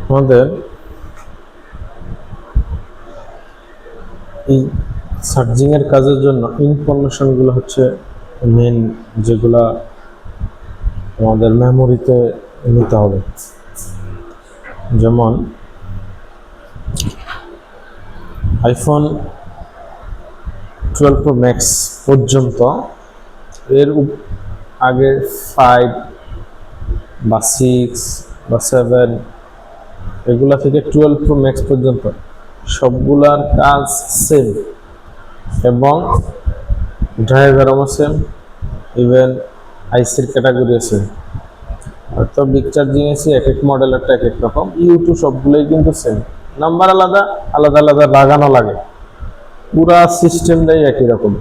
আমাদের এই সার্চিং এর কাজের জন্য ইনফরমেশন গুলো হচ্ছে মেন, যেগুলা আমাদের মেমোরিতে নিতে হবে। যেমন আইফোন 12 Pro Max পর্যন্ত, এর আগে 5 বা 6 বা 7 এগুলা থেকে 12 Pro Max পর্যন্ত সবগুলার কাজ সেম, এবং ড্রাইভারও সেম, ইভেন আইসির ক্যাটাগরি আছে। হয়তো বিগ চার্জিং এসি এক এক মডেলেরটা এক এক রকম, ইউটিউব সবগুলোই কিন্তু সেম, নাম্বার আলাদা আলাদা আলাদা লাগানো লাগে, পুরা সিস্টেমটাই একই রকম।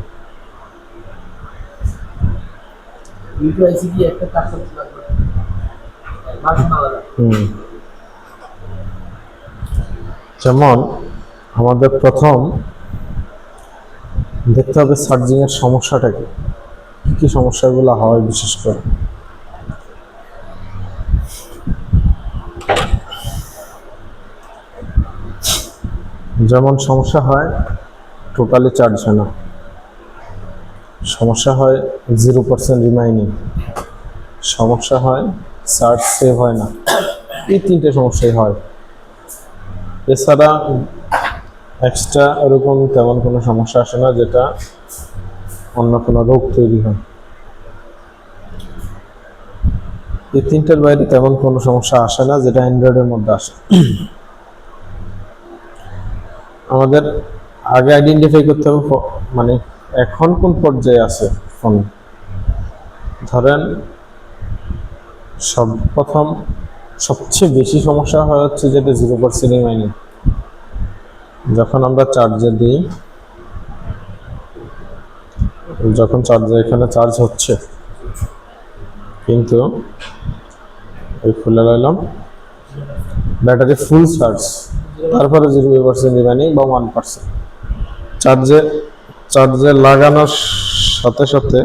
যেমন আমাদের প্রথম দেখতে হবে চার্জিং এর সমস্যাটা কি কি সমস্যাগুলো হয় বিশেষ করে। যেমন সমস্যা হয় টোটালি চার্জ হয় না, সমস্যা হয় 0% রিমাইনিং, সমস্যা হয় চার্জ সেভ হয় না, এই তিনটে সমস্যাই হয়। এছাড়া এক্সট্রা এরকম তেমন কোনো সমস্যা আসে না যেটা অন্য কোনো রোগ তৈরি হয়। এই তিনটার বাইরে তেমন কোনো সমস্যা আসে না যেটা অ্যান্ড্রয়েডের মধ্যে আসে। আমাদের আগে আইডেন্টিফাই করতে হবে মানে এখন কোন পর্যায়ে আছে ফোন। ধরেন প্রথম সবচেয়ে বেশি সমস্যা হয় হচ্ছে যেটা 0% রিমাইনিং। যখন আমরা চার্জে দিই, যখন চার্জে এখানে চার্জ হচ্ছে কিন্তু এই খুলে লাইলাম ব্যাটারি ফুল চার্জ, তারপরে 0% রিমাইনিং বা 1%। চার্জে লাগানোর সাথে সাথে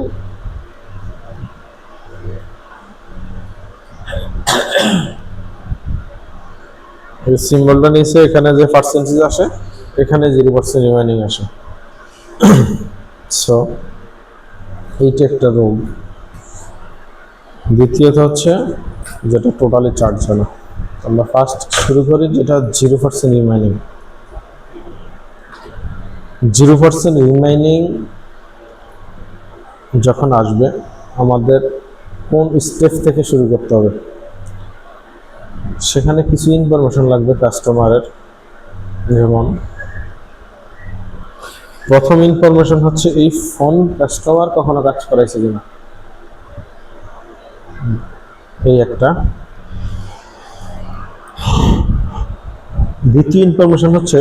এই সিম্বলটা নিচে এখানে যে পার্সেন্টেজ আসে এখানে 0% রিমাইনিং আসে। সো এইটা একটা রোগ। দ্বিতীয়ত হচ্ছে যেটা টোটালি চার্জ হয় না। আমরা ফার্স্ট শুরু করি যেটা 0% রিমাইনিং। 0% রিমাইনিং যখন আসবে আমাদের কোন স্টেপ থেকে শুরু করতে হবে, সেখানে কিছু ইনফরমেশন লাগবে কাস্টমারের। যেমন প্রথম ইনফরমেশন হচ্ছে এই ফোন কাস্টমার কখনো কাজ করাইছে কিনা, এই একটা। দ্বিতীয় ইনফরমেশন হচ্ছে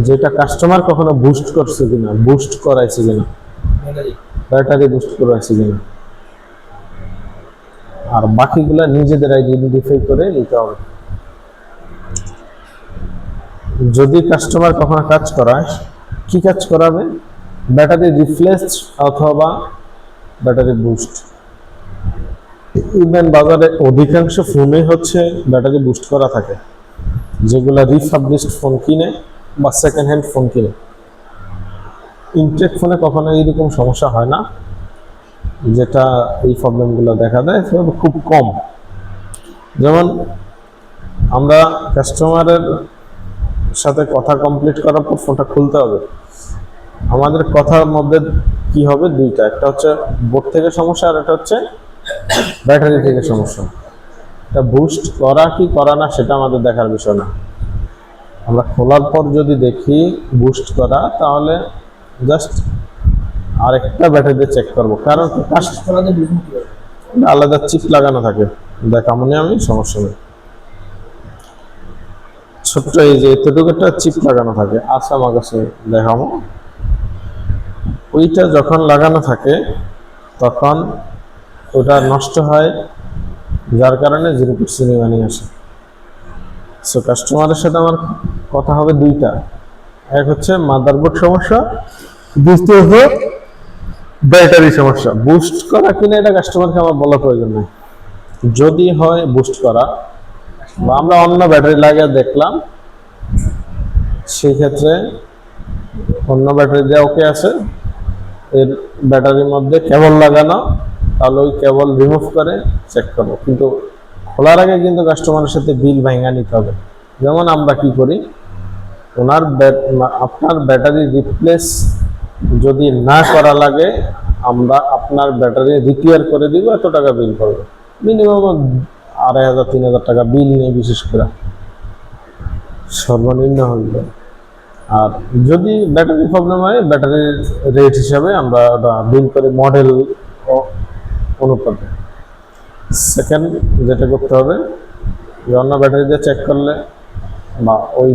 যেটা কাস্টমার কখনো বুস্ট করছে কিনা, বুস্ট করাইছে কিনা, ব্যাটারি বুস্ট করাইছে কিনা। আর বাকিগুলা নিজেদের আইডেন্টিফাই করে নিতে হবে। যদি কাস্টমার কখনো কাজ করায়, কি কাজ করাবে? ব্যাটারি রিপ্লেস অথবা ব্যাটারি বুস্ট। ইভেন বাজারে অধিকাংশ ফোনে হচ্ছে ব্যাটারি বুস্ট করা থাকে, যেগুলা রিফাবলিশড ফোন কিনে বা সেকেন্ড হ্যান্ড ফোন কিনে। ইনটেক ফোনে কখনো এইরকম সমস্যা হয় না, যেটা এই প্রবলেমগুলো দেখা দেয় খুব কম। যেমন আমরা কাস্টমারের সাথে কথা কমপ্লিট করার পর ফোনটা খুলতে হবে, আমাদের কথার মধ্যে কি হবে দুইটা, একটা হচ্ছে বোর্ড থেকে সমস্যা আর একটা হচ্ছে ব্যাটারি থেকে সমস্যা। এটা বুস্ট করা কি করা না সেটা আমাদের দেখার বিষয় না। আমরা খোলার পর যদি দেখি বুস্ট করা, তাহলে জাস্ট আরেকটা ব্যাটারি চেক করবো, কারণ আলাদা চিপ লাগানো থাকে, দেখামনি আমি, সমস্যা নেই। ছোট্ট এই যে এতটুকু একটা চিপ লাগানো থাকে, আচ্ছা আমার কাছে দেখাবো। ওইটা যখন লাগানো থাকে তখন ওটা নষ্ট হয়, যার কারণে 0% রিমাইনিং আসে। সো কাস্টমারের সাথে আমার কথা হবে দুইটা, এক হচ্ছে মাদারবোর্ড সমস্যা, দ্বিতীয় হচ্ছে ব্যাটারি সমস্যা। বুস্ট করা কিনা এটা কাস্টমারকে আমার বলার প্রয়োজন নেই, যদি হয় বুস্ট করা বা আমরা অন্য ব্যাটারি লাগিয়ে দেখলাম, সেই ক্ষেত্রে অন্য ব্যাটারি দিয়ে ওকে আছে, এর ব্যাটারির মধ্যে কেবল লাগানো, তাহলে ওই কেবল রিমুভ করে চেক করবো। কিন্তু খোলার আগে কিন্তু কাস্টমারের সাথে বিল ভাঙা নিতে হবে। যেমন আমরা কি করি, আপনার ব্যাটারি রিপ্লেস যদি না করা লাগে, আমরা আপনার ব্যাটারি রিপেয়ার করে দিব, এত টাকা বিল করবো। মিনিমাম 2500-3000 টাকা বিল নেই, বিশেষ করে সর্বনিম্ন হইবে। আর যদি ব্যাটারি প্রবলেম হয়, ব্যাটারির রেট হিসাবে আমরা বিল করে মডেল অনুপাতে। সেকেন্ড যেটা করতে হবে, যে অন্য ব্যাটারি দিয়ে চেক করলে বা ওই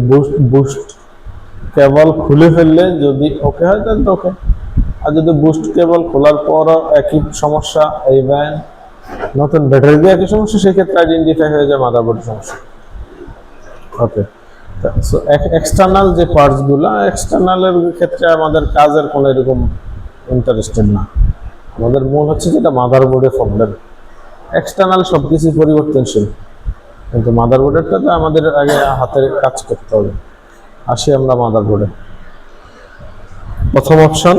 বুস্ট কেবল খুলে ফেললে যদি ওকে হয় তাহলে তো ওকে। আর যদি বুস্ট কেবল খোলার পরও একই সমস্যা, এই ব্যান্ড নতুন ব্যাটারি দিয়ে একই সমস্যা, সেক্ষেত্রে আইডেন্টিফাই হয়ে যায় মাদারবোর্ডের সমস্যা। ওকে, সো এক্সটার্নাল যে পার্টসগুলো, এক্সটার্নালের ক্ষেত্রে আমাদের কাজের কোনো এরকম ইন্টারেস্টেড না। আমাদের মূল হচ্ছে যেটা মাদারবোর্ডের প্রবলেম। এক্সটার্নাল সব কিছুই পরিবর্তনশীল, কিন্তু মাদারবোর্ডেরটাতে আমাদের আগে হাতের কাজ করতে হবে। আসি আমরা মাদারবোর্ডে। প্রথম অপশন,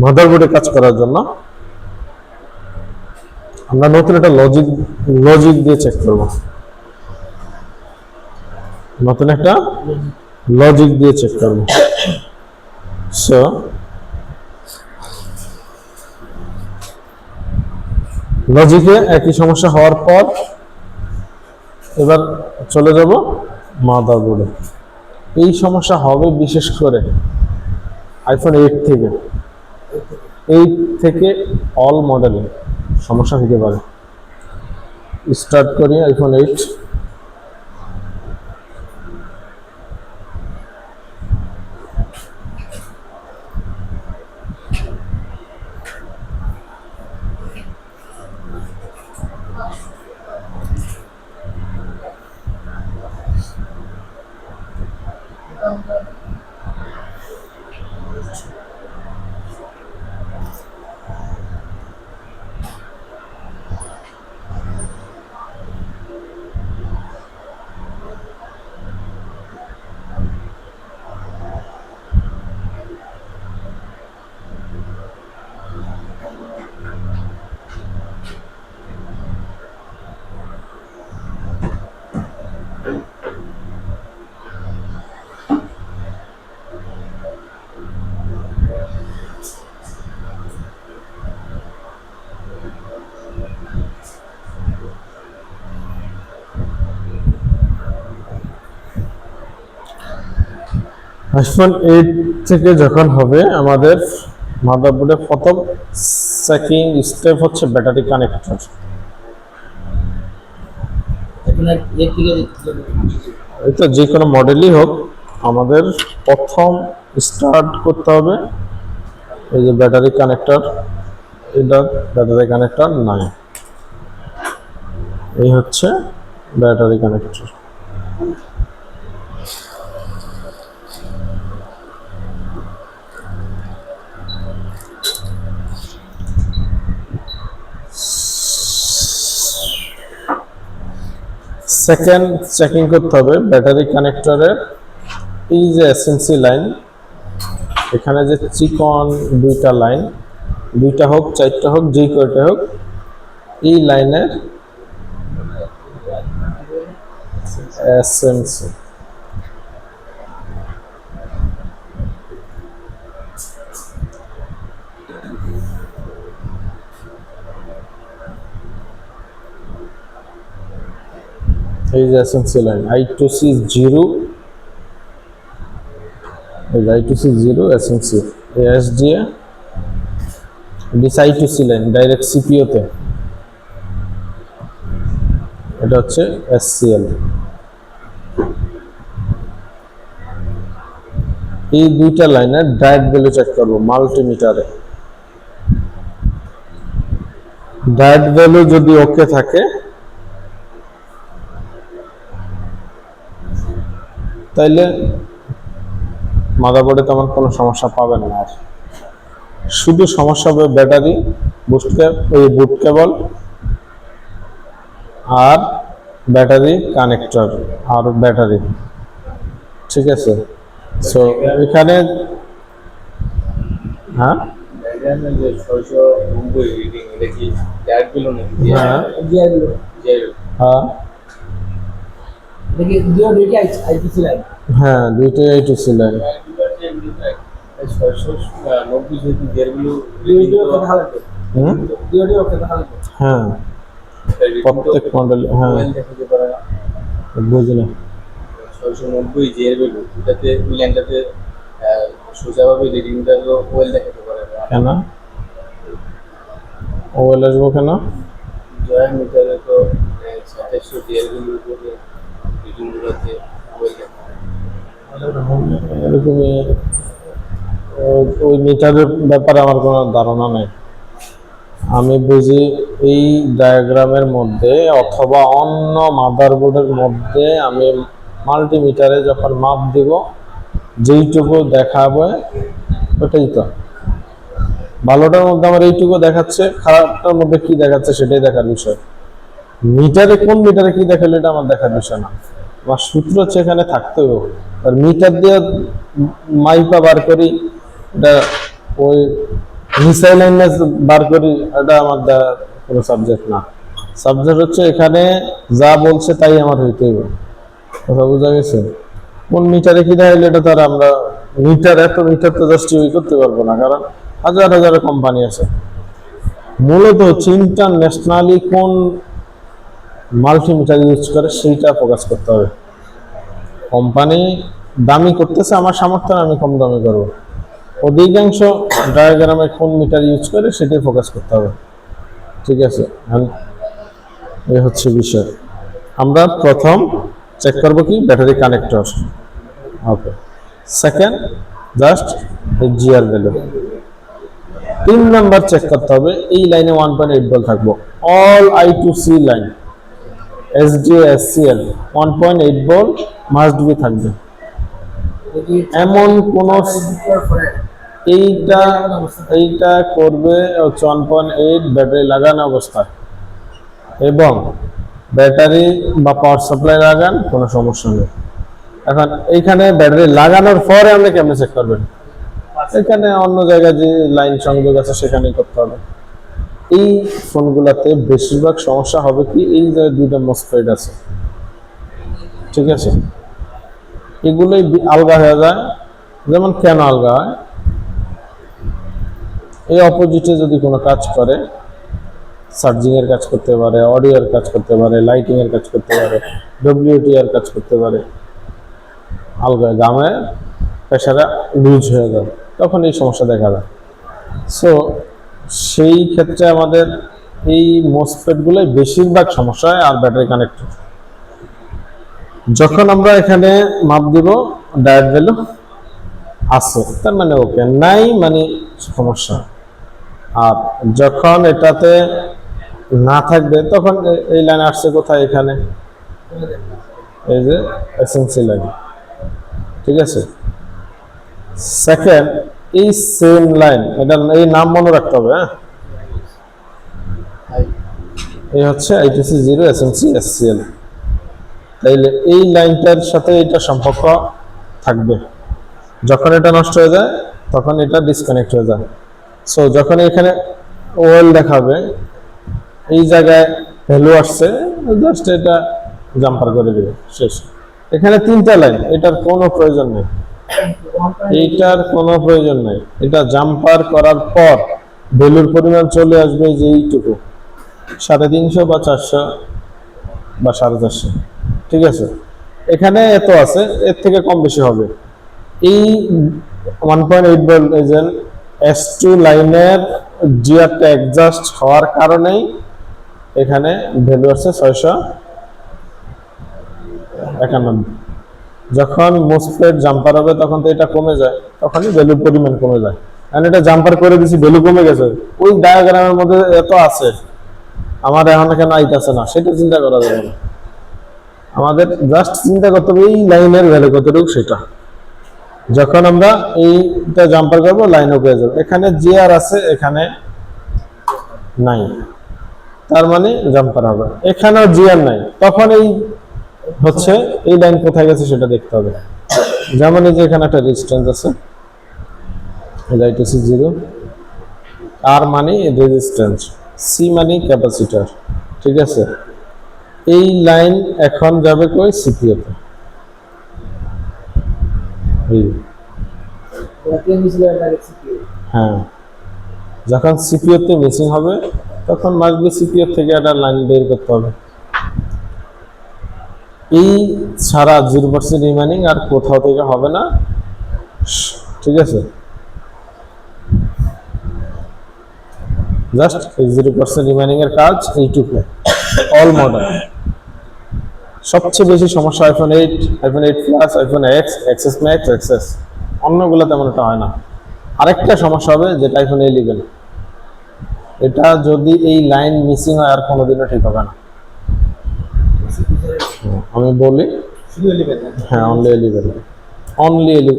মাদারবোর্ডে কাজ করার জন্য আমরা নতুন একটা লজিক দিয়ে চেক করব। নতুন একটা লজিক দিয়ে চেক করব। সো লজিকে একই সমস্যা হওয়ার পর এবার চলে যাব মাদারবোর্ডে। এই সমস্যা হবে বিশেষ করে আইফোন 8 থেকে অল মডেলে সমস্যা হতে পারে। স্টার্ট করি আইফোন 8। আইফোন 8 থেকে যখন হবে, আমাদের মাদারবোর্ডের প্রথম চেকিং স্টেপ হচ্ছে ব্যাটারি কানেক্টর। এটা যে কোনো মডেলই হোক, আমাদের প্রথম স্টার্ট করতে হবে এই যে ব্যাটারি কানেক্টর। এটা ব্যাটারি কানেক্টর নাই, এই হচ্ছে ব্যাটারি কানেক্টর। সেকেন্ড চেকিং করতে হবে ব্যাটারি কানেক্টরের এই যে এসএনসি লাইন, এখানে যে চিকন দুইটা লাইন, দুইটা হোক চারটা হোক যে কয়টা হোক, এই লাইনের এসএনসি এই যে এসএনসি লাইন I2C0, এই I2C0 SNC ASDA, this I2C line direct CPU তে, এটা হচ্ছে SCL। এই দুইটা লাইনের ডায়োড ভ্যালু চেক করব মাল্টিমিটারে। ডায়োড ভ্যালু যদি ওকে থাকে তাইলে মাদারবোর্ডে তেমন কোনো সমস্যা পাবেন না। আর শুধু সমস্যা হবে ব্যাটারি, বুট কেবল আর ব্যাটারি কানেক্টর আর ব্যাটারি, ঠিক আছে। সো এখানে হ্যাঁ ডায়াগ্রামের যে 690 রিডিং এটা কি গ্যাপ গুলো নাকি হ্যাঁ জিআইগুলো হ্যাঁ দেখি দুটো দুইটা আইটিসি লাইন। হ্যাঁ দুইটাই আইটিসি লাইন। 690 যেহেতু গিয়ারগুলো দুটো কথা লাগবে, হুম দুটো কথা লাগবে। হ্যাঁ প্রত্যেক মডেল হ্যাঁ ওয়েল দেখাতে পারে না। বুঝলাম। 690 গিয়ারগুলো এটাতে ওই লাইনটাতে সোজাভাবে রিডিংটা তো ওয়েল দেখাতে পারে না। কেন ওয়েল আসবো কেন? জয়া মিটারে তো 2700 গিয়ারগুলোর উপরে রিডিংগুলোতে ওয়েল দেখায়। এরকমই ওই মিটারের ব্যাপারে আমার কোনো ধারণা নেই। আমি বুঝি এই ডায়াগ্রামের মধ্যে অথবা অন্য মাদারবোর্ডের মধ্যে আমি মাল্টিমিটারে যখন মাপ দিব যেইটুকু দেখাবে ওটাই তো। ভালোটার মধ্যে আমার এইটুকু দেখাচ্ছে, খারাপটার মধ্যে কি দেখাচ্ছে সেটাই দেখার বিষয়। মিটারে কোন মিটারে কি দেখালো এটা আমার দেখার বিষয় না, আমার সূত্র হচ্ছে এখানে থাকতে হবে। আর মিটার দিয়ে মাইপা বার করি এটা ওই মিসাইলাইনাস বার করি, এটা আমার কোনো সাবজেক্ট না। সাবজেক্ট হচ্ছে এখানে যা বলছে তাই আমার হইতে হবে। কথা বোঝা গেছে? কোন মিটারে কি দেখাইলে এটা তার আমরা মিটার এত মিটার তো জাস্টিফাই করতে পারবো না, কারণ হাজার হাজার কোম্পানি আছে। মূলত হচ্ছে ইন্টারন্যাশনালি কোন মাল্টিমিটার ইউজ করে সেইটা ফোকাস করতে হবে। কোম্পানি দামি করতেছে, আমার সামর্থ্য না, আমি কম দামি করবো। অধিকাংশ ডায়াগ্রামে কোন মিটার ইউজ করে সেটাই ফোকাস করতে হবে, ঠিক আছে। এই হচ্ছে বিষয়। আমরা প্রথম চেক করব কি battery connector, okay. Second just GR value. 3 number check করতে হবে এই লাইনে 1.8 ভোল্ট থাকবো, all I2C line SDSCL 1.8 volt must be থাকবে। দেখি এমন কোন পরে এইটা করবে হচ্ছে 1.8 ব্যাটারি লাগানো অবস্থায়, এবং ব্যাটারি বা পাওয়ার সাপ্লাই লাগান কোনো সমস্যা নেই। এখন এইখানে ব্যাটারি লাগানোর পরে আপনি কেমনে চেক করবেন? এখানে অন্য জায়গায় যে লাইন সংযোগ আছে সেখানেই করতে হবে। এই ফোনগুলোতে বেশিরভাগ সমস্যা হবে কি, এই যে দুইটা মসফেট আছে, ঠিক আছে, এগুলোই আলগা হয়ে যায়। যেমন কেন আলগা হয়? এই অপোজিটে যদি কোনো কাজ করে, চার্জিং এর কাজ করতে পারে, অডিও এর কাজ করতে পারে, লাইটিং এর কাজ করতে পারে, ডব্লিউটি এর কাজ করতে পারে, আলগা গামে প্রেসারে লুজ হয়ে যায়, তখন এই সমস্যা দেখা যায়। সো সেই ক্ষেত্রে আমাদের এই মসফেটগুলোই বেশিরভাগ সমস্যা হয়। আর ব্যাটারি কানেক্টর যখন আমরা এখানে মাপ দিব ডায়োড ভ্যালু আছে, তার মানে ওকে, নাই মানে সমস্যা। আর যখন এটাতে না থাকবে তখন এই লাইন আসছে কোথায়? এখানে এই যে এসএমসি লাইন, ঠিক আছে। সেকেন্ড, এই সেম লাইন, এটা এই নাম মনে রাখতে হবে, হ্যাঁ। এই হচ্ছে আইটিসি 0 এসএমসি এসসিএল। তাইলে এই লাইনটার সাথে এটা সম্পর্ক থাকবে। যখন এটা নষ্ট হয়ে যায় তখন এটা ডিসকানেক্ট হয়ে যায়। সো যখন এখানে ওয়েল দেখাবে, এই জায়গায় ভ্যালু আসছে, জাস্ট এটা জাম্পার করে দেবে, শেষ। এখানে 3টা লাইন, এটার কোনো প্রয়োজন নেই, এইটার কোনো প্রয়োজন নেই। এটা জাম্পার করার পর ভ্যালুর পরিমাণ চলে আসবে যে এইটুকু, 350 বা 400 বা 450, ঠিক আছে। এখানে এত আছে, এর থেকে কম বেশি হবে। এই 1.8 ভোল্ট এজেন্ট S2 লাইনের জিআরটা অ্যাডজাস্ট হওয়ার কারণেই এখানে ভ্যালু আছে 691। যখন মোসফেট জাম্পার হবে তখন তো এটা কমে যায়, তখনই ভ্যালুর পরিমাণ কমে যায়। কারণ এটা জাম্পার করে দিছি, ভ্যালু কমে গেছে, ওই ডায়াগ্রামের মধ্যে এত আছে, আমার এখন কেন আইতাছে না সেটা চিন্তা করা যাবে না। আমাদের জাস্ট চিন্তা করতে হবে এই লাইনের ভ্যালু কতটুকু সেটা। যখন আমরা এইটা জাম্পার করবো লাইন ওকে যাবে, এখানে জিআর আছে এখানে নাই, তার মানে জাম্পার হবে। এখানেও জিআর নাই, তখন এই হচ্ছে এই লাইন কোথায় গেছে সেটা দেখতে হবে। যেমন এই যে এখানে একটা রেজিস্ট্যান্স আছে, এলআইটিসি 0, আর মানে রেজিস্ট্যান্স, সি মানে ক্যাপাসিটর, ঠিক আছে। এই লাইন এখন যাবে কই, সিপিইউতে। এই ওকে মিছিলে ডাইরেক্ট সিপিইউ। হ্যাঁ, যখন সিপিইউতে মিসিং হবে তখন মাসবি সিপিইউ থেকে একটা লাইন বের করতে হবে। এই ছাড়া 0% রিমাইনিং আর কোথাও থেকে হবে না, ঠিক আছে। জাস্ট এই 0% রিমাইনিং এর কাজ এইটুকু, অল মডেল। সবচেয়ে বেশি সমস্যা iPhone 8, iPhone 8 plus, iPhone x, XS max, XS, অন্যগুলো তেমন একটা হয় না। আরেকটা সমস্যা হবে যেটা আইফোন 11, এটা যদি এই লাইন মিসিং হয় আর কোনোদিনও ঠিক হবে না। আমি বলি, শুধু এলিভেন না। হ্যাঁ, অনলি 11, অনলি 11।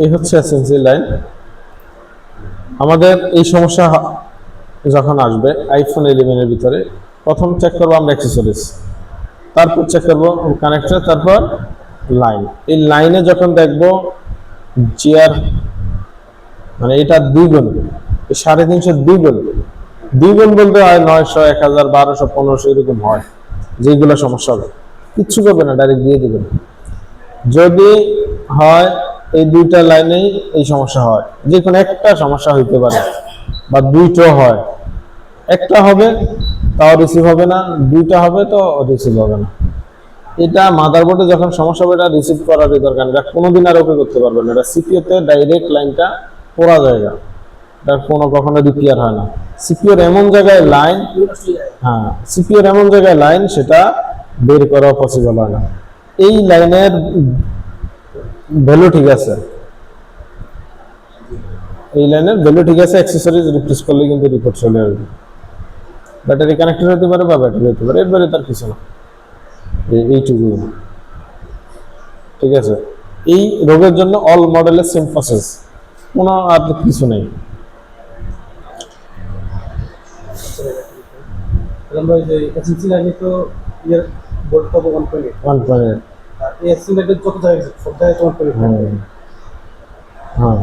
এই হচ্ছে এসএনসি লাইন। আমাদের এই সমস্যা যখন আসবে আইফোন 11 এর ভিতরে, প্রথম চেক করবো আমরা অ্যাক্সেসরিজ, তারপর চেক করবো কানেক্টর, তারপর লাইন। এই লাইনে যখন দেখবো জিআর মানে এটা দ্বিগুণ, 350 দ্বিগুণ, দ্বিগুণ বলতে হয় 900, 1000, 1200, 1500 এরকম হয়, যেগুলো সমস্যা হবে কিচ্ছু করবে না, ডাইরেক্ট দিয়ে দিবেন। যদি হয় এই দুইটা লাইনেই এই সমস্যা হয়, যে কোনো একটা সমস্যা হইতে পারে, বা দুইটা হয়, একটা হবে তাও রিসিভ হবে না, দুইটা হবে তো রিসিভ হবে না। এটা মাদারবোর্ডে যখন সমস্যা হবে এটা রিসিভ করারই দরকার নেই, এটা কোনোদিন আর ওকে করতে পারবে না। এটা সিপিইউতে ডাইরেক্ট লাইনটা পোড়া জায়গা, এটা কখনো রিপেয়ার হয় না। সিপিইউর এমন জায়গায় লাইন, হ্যাঁ, সিপিইউর এমন জায়গায় লাইন সেটা বের করা পসিবল হয় না। এই লাইনের ভ্যালু ঠিক আছে, এই লাইনের ভ্যালু ঠিক আছে, অ্যাক্সেসরিজ রিপ্লেস করলে কিন্তু রিপোর্ট চলে আসবে। ব্যাটারি কানেক্টর হতে পারে বা ব্যাটারি হতে পারে, এরপরে তার কিছু না, এইটুকু, ঠিক আছে। এই রোগের জন্য অল মডেলের সেম প্রসেস, কোনো আর কিছু নেই। আমরা ওই যে এসএনসি লাইনে তো ইয়ার বোর্ড পাবো 1.8, 1.8, আর এই এসএনসি লাইনে যত জায়গায় গেছে সব জায়গায় তো 1.8। হ্যাঁ,